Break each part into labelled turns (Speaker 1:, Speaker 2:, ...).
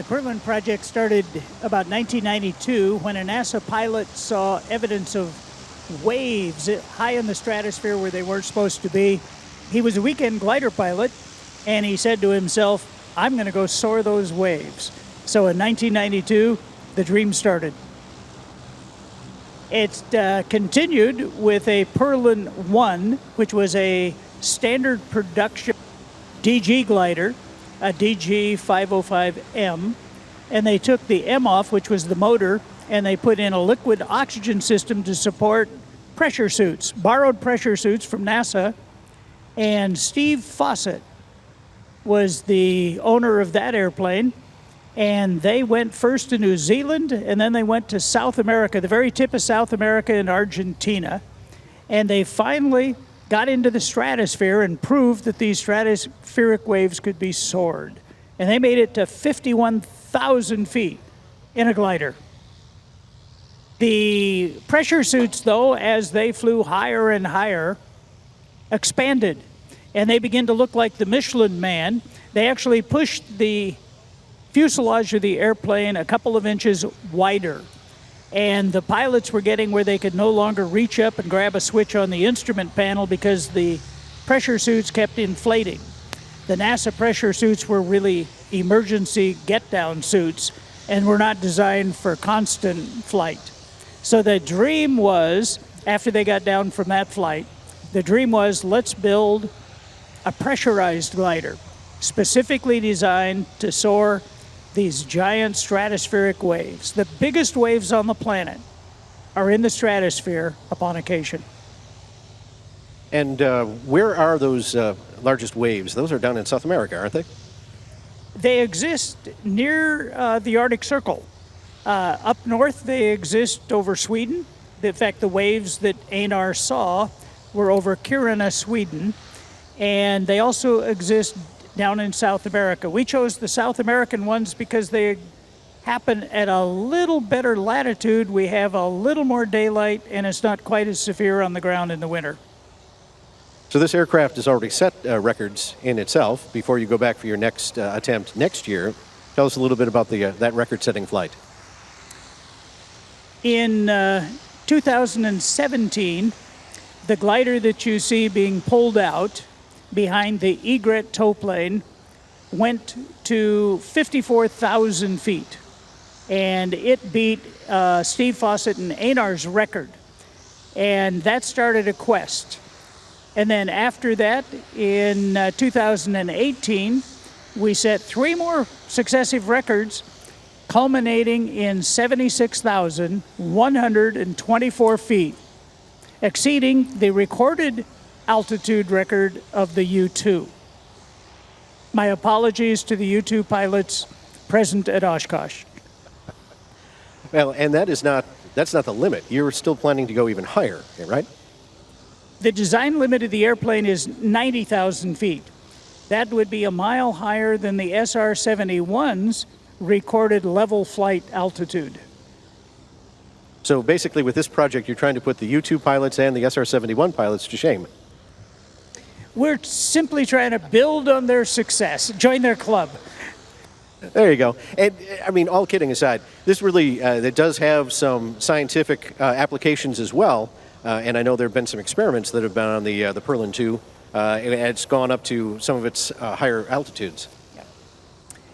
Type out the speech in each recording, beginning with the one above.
Speaker 1: The Perlan project started about 1992 when a NASA pilot saw evidence of waves high in the stratosphere where they weren't supposed to be. He was a weekend glider pilot, and he said to himself, I'm going to go soar those waves. So in 1992, the dream started. It's continued with a Perlan 1, which was a standard production DG glider, a DG 505M, and they took the M off, which was the motor, and they put in a liquid oxygen system to support pressure suits, borrowed pressure suits from NASA. And Steve Fawcett was the owner of that airplane, and they went first to New Zealand, and then they went to South America, the very tip of South America in Argentina, and they finally got into the stratosphere and proved that these stratospheric waves could be soared. And they made it to 51,000 feet in a glider. The pressure suits, though, as they flew higher and higher, expanded, and they began to look like the Michelin Man. They actually pushed the fuselage of the airplane a couple of inches wider, and the pilots were getting where they could no longer reach up and grab a switch on the instrument panel because the pressure suits kept inflating. The NASA pressure suits were really emergency get-down suits and were not designed for constant flight. So the dream was, after they got down from that flight, the dream was, let's build a pressurized glider specifically designed to soar these giant stratospheric waves. The biggest waves on the planet are in the stratosphere upon occasion.
Speaker 2: And where are those largest waves? Those are down in South America, aren't they?
Speaker 1: They exist near the Arctic Circle. Up north, they exist over Sweden. In fact, the waves that Einar saw were over Kiruna, Sweden. And they also exist down in South America. We chose the South American ones because they happen at a little better latitude. We have a little more daylight, and it's not quite as severe on the ground in the winter.
Speaker 2: So this aircraft has already set records in itself. Before you go back for your next attempt next year, tell us a little bit about that record-setting flight.
Speaker 1: In 2017, the glider that you see being pulled out behind the Egrett tow plane went to 54,000 feet, and it beat Steve Fawcett and Einar's record, and that started a quest. And then after that, in 2018, we set 3 more successive records, culminating in 76,124 feet, exceeding the recorded altitude record of the U-2. My apologies to the U-2 pilots present at Oshkosh.
Speaker 2: Well, and that's not the limit. You're still planning to go even higher, right?
Speaker 1: The design limit of the airplane is 90,000 feet. That would be a mile higher than the SR-71's recorded level flight altitude.
Speaker 2: So basically with this project, you're trying to put the U-2 pilots and the SR-71 pilots to shame.
Speaker 1: We're simply trying to build on their success, join their club.
Speaker 2: There you go. And I mean, all kidding aside, this really it does have some scientific applications as well. And I know there have been some experiments that have been on the Perlan 2. And it's gone up to some of its higher altitudes.
Speaker 1: Yeah.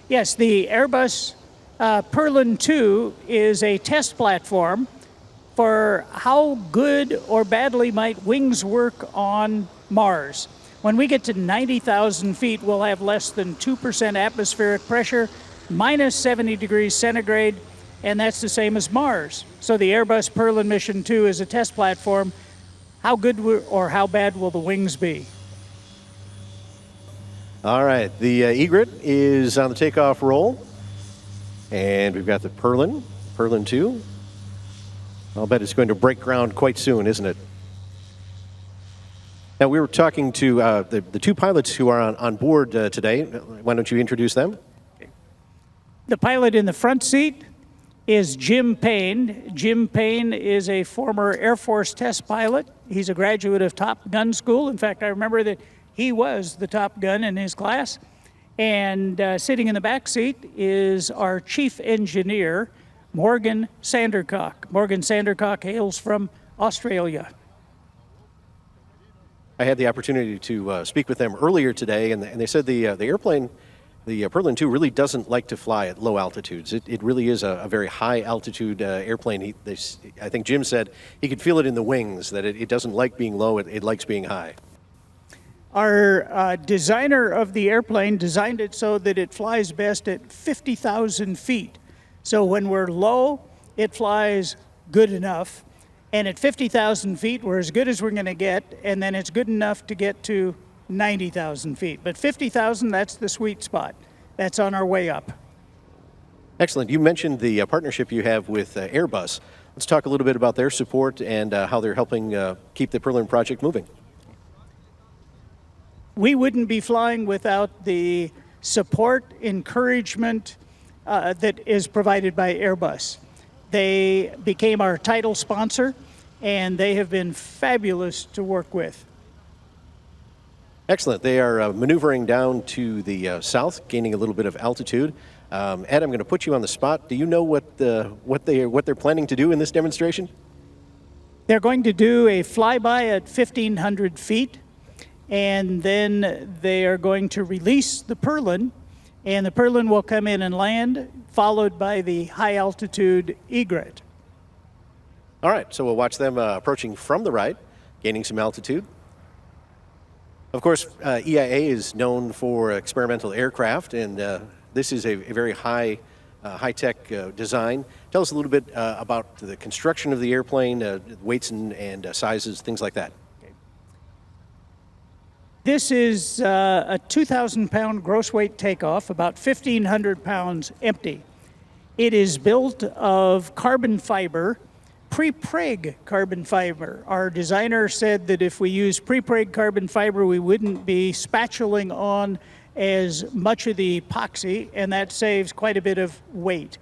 Speaker 1: Yes, the Airbus Perlan 2 is a test platform for how good or badly might wings work on Mars. When we get to 90,000 feet, we'll have less than 2% atmospheric pressure, minus 70 degrees centigrade, and that's the same as Mars. So the Airbus Perlan Mission 2 is a test platform. How good or how bad will the wings be?
Speaker 2: All right, the Egrett is on the takeoff roll, and we've got the Perlan 2. I'll bet it's going to break ground quite soon, isn't it? Now, we were talking to the 2 pilots who are on board today. Why don't you introduce them?
Speaker 1: The pilot in the front seat is Jim Payne. Jim Payne is a former Air Force test pilot. He's a graduate of Top Gun School. In fact, I remember that he was the top gun in his class. And sitting in the back seat is our chief engineer, Morgan Sandercock. Morgan Sandercock hails from Australia.
Speaker 2: I had the opportunity to speak with them earlier today, and they said the airplane, the Perlan 2, really doesn't like to fly at low altitudes. It really is a very high altitude airplane. I think Jim said he could feel it in the wings, that it doesn't like being low, it likes being high.
Speaker 1: Our designer of the airplane designed it so that it flies best at 50,000 feet. So when we're low, it flies good enough. And at 50,000 feet, we're as good as we're going to get, and then it's good enough to get to 90,000 feet. But 50,000, that's the sweet spot. That's on our way up.
Speaker 2: Excellent. You mentioned the partnership you have with Airbus. Let's talk a little bit about their support and how they're helping keep the Perlan project moving.
Speaker 1: We wouldn't be flying without the support, encouragement that is provided by Airbus. They became our title sponsor, and they have been fabulous to work with.
Speaker 2: Excellent. They are maneuvering down to the south, gaining a little bit of altitude. Ed, I'm going to put you on the spot. Do you know what they're planning to do in this demonstration?
Speaker 1: They're going to do a flyby at 1,500 feet, and then they are going to release the Perlan, and the Perlan will come in and land, followed by the high-altitude Egrett.
Speaker 2: All right, so we'll watch them approaching from the right, gaining some altitude. Of course, EAA is known for experimental aircraft, and this is a very high-tech design. Tell us a little bit about the construction of the airplane, weights and sizes, things like that.
Speaker 1: This is a 2,000-pound gross weight takeoff, about 1,500 pounds empty. It is built of carbon fiber, pre-preg carbon fiber. Our designer said that if we use pre-preg carbon fiber, we wouldn't be spatulaing on as much of the epoxy, and that saves quite a bit of weight.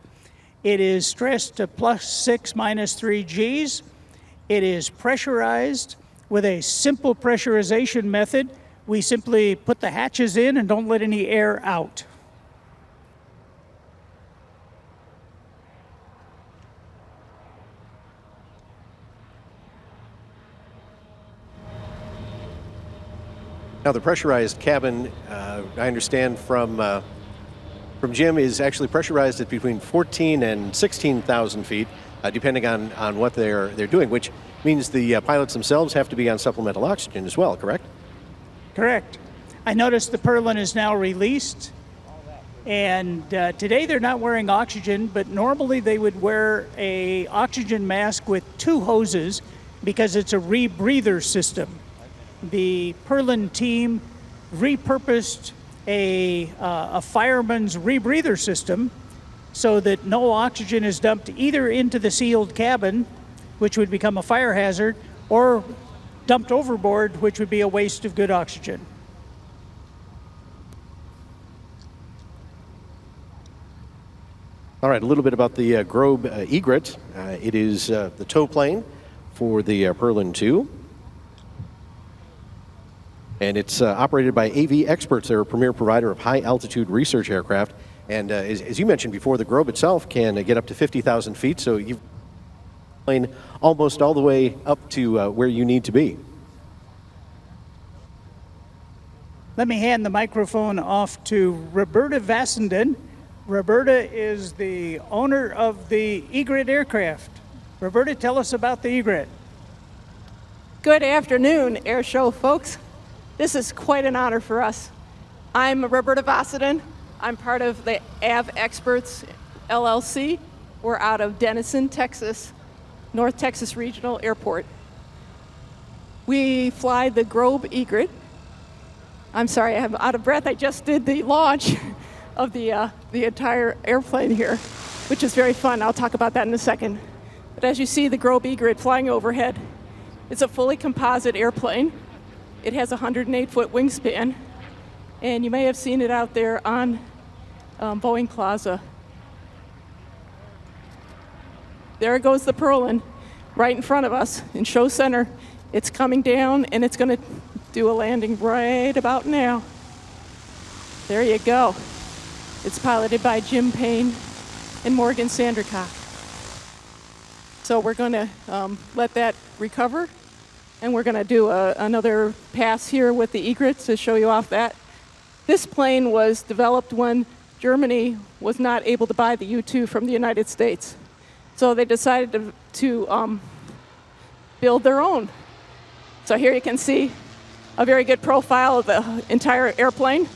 Speaker 1: It is stressed to +6, -3 Gs. It is pressurized with a simple pressurization method. We simply put the hatches in and don't let any air out.
Speaker 2: Now, the pressurized cabin, I understand from Jim, is actually pressurized at between 14 and 16,000 feet, depending on what they're doing, which means the pilots themselves have to be on supplemental oxygen as well, correct?
Speaker 1: Correct. I noticed the Perlan is now released, and today they're not wearing oxygen, but normally they would wear a oxygen mask with 2 hoses because it's a rebreather system. The Perlan team repurposed a fireman's rebreather system so that no oxygen is dumped either into the sealed cabin, which would become a fire hazard, or dumped overboard, which would be a waste of good oxygen.
Speaker 2: All right, a little bit about the Grobe Egrett. It is the tow plane for the Perlan 2. And it's operated by AV Experts. They're a premier provider of high-altitude research aircraft. And as you mentioned before, the Grobe itself can get up to 50,000 feet, so you've plane almost all the way up to where you need to be.
Speaker 1: Let me hand the microphone off to Roberta Vassenden. Roberta is the owner of the Egrett aircraft. Roberta, tell us about the Egrett.
Speaker 3: Good afternoon, air show folks. This is quite an honor for us. I'm Roberta Vassenden. I'm part of the AV Experts LLC. We're out of Denison, Texas, North Texas Regional Airport. We fly the Grobe Egrett. I'm sorry, I'm out of breath. I just did the launch of the entire airplane here, which is very fun. I'll talk about that in a second. But as you see the Grobe Egrett flying overhead, it's a fully composite airplane. It has a 108-foot wingspan, and you may have seen it out there on Boeing Plaza. There goes the Perlan right in front of us in Show Center. It's coming down, and it's going to do a landing right about now. There you go. It's piloted by Jim Payne and Morgan Sandercock. So we're going to let that recover, and we're going to do another pass here with the Egrett to show you off that. This plane was developed when Germany was not able to buy the U-2 from the United States. So they decided to build their own. So here you can see a very good profile of the entire airplane.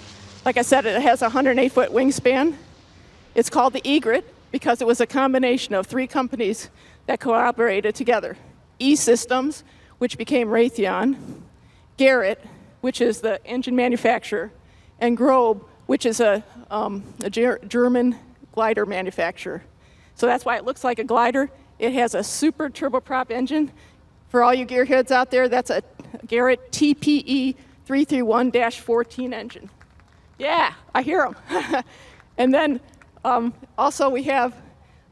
Speaker 3: Like I said, it has a 108-foot wingspan. It's called the Egrett because it was a combination of 3 companies that collaborated together. E-Systems, which became Raytheon, Garrett, which is the engine manufacturer, and Grobe, which is a German glider manufacturer. So that's why it looks like a glider. It has a super turboprop engine. For all you gearheads out there, that's a Garrett TPE 331-14 engine. Yeah, I hear them. And then also we have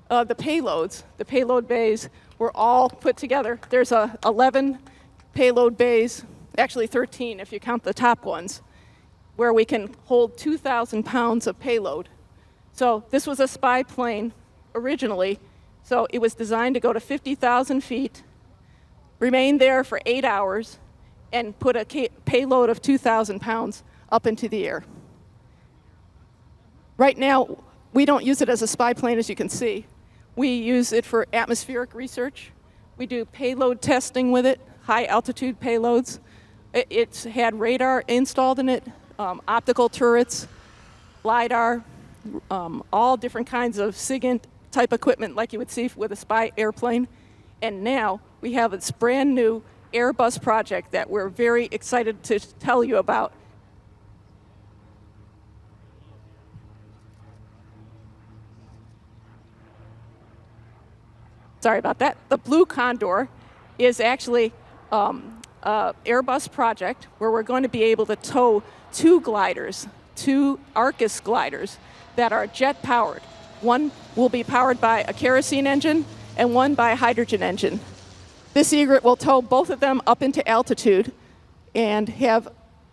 Speaker 3: the payloads. The payload bays were all put together. There's 11 payload bays, actually 13 if you count the top ones, where we can hold 2,000 pounds of payload. So this was a spy plane originally. So it was designed to go to 50,000 feet, remain there for 8 hours, and put a payload of 2,000 pounds up into the air. Right now, we don't use it as a spy plane, as you can see. We use it for atmospheric research. We do payload testing with it, high altitude payloads. It's had radar installed in it, optical turrets, LiDAR, all different kinds of SIGINT type equipment like you would see with a spy airplane. And now we have this brand new Airbus project that we're very excited to tell you about. Sorry about that. The Blue Condor is actually an Airbus project where we're going to be able to tow 2 gliders, 2 Arcus gliders that are jet powered. One will be powered by a kerosene engine and one by a hydrogen engine. This Egrett will tow both of them up into altitude and have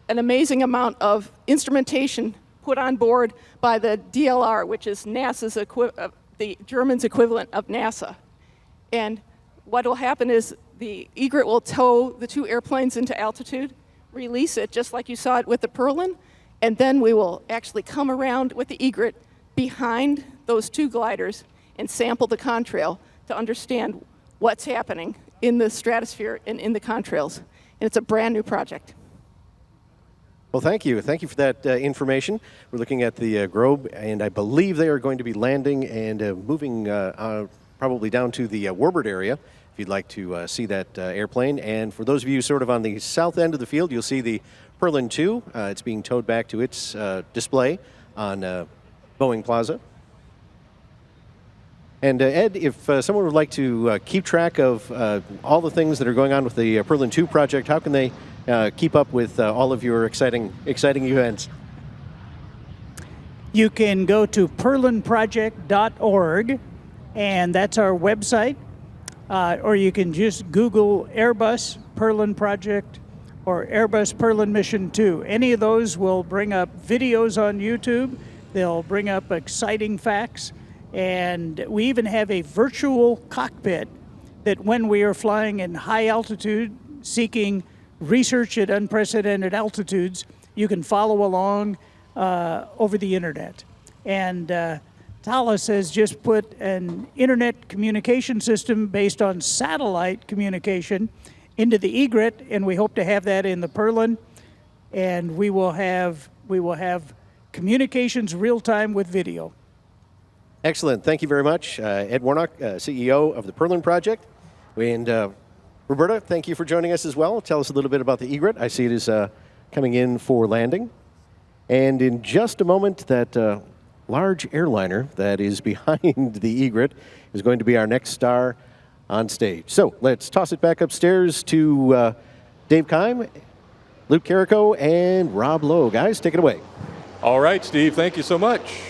Speaker 3: an amazing amount of instrumentation put on board by the DLR, which is NASA's the Germans' equivalent of NASA. And what will happen is the Egrett will tow the 2 airplanes into altitude, release it just like you saw it with the Perlan, and then we will actually come around with the Egrett behind those 2 gliders and sample the contrail to understand what's happening in the stratosphere and in the contrails. And it's a brand new project.
Speaker 2: Well, thank you. Thank you for that information. We're looking at the Grobe, and I believe they are going to be landing and moving probably down to the Warbird area, if you'd like to see that airplane. And for those of you sort of on the south end of the field, you'll see the Perlan 2. It's being towed back to its display on Boeing Plaza. And Ed, if someone would like to keep track of all the things that are going on with the Perlan 2 project, how can they keep up with all of your exciting events?
Speaker 1: You can go to perlanproject.org, and that's our website. Or you can just Google Airbus Perlan Project or Airbus Perlan Mission 2. Any of those will bring up videos on YouTube. They'll bring up exciting facts. And we even have a virtual cockpit that when we are flying in high altitude, seeking research at unprecedented altitudes, you can follow along over the internet. And Thales has just put an internet communication system based on satellite communication into the Egrett, and we hope to have that in the Perlan. And we will have communications real time with video.
Speaker 2: Excellent. Thank you very much. Ed Warnock, CEO of the Perlan Project. And Roberta, thank you for joining us as well. Tell us a little bit about the Egrett. I see it is coming in for landing. And in just a moment, that large airliner that is behind the Egrett is going to be our next star on stage. So let's toss it back upstairs to Dave Keim, Luke Carrico, and Rob Lowe. Guys, take it away.
Speaker 4: All right, Steve, thank you so much.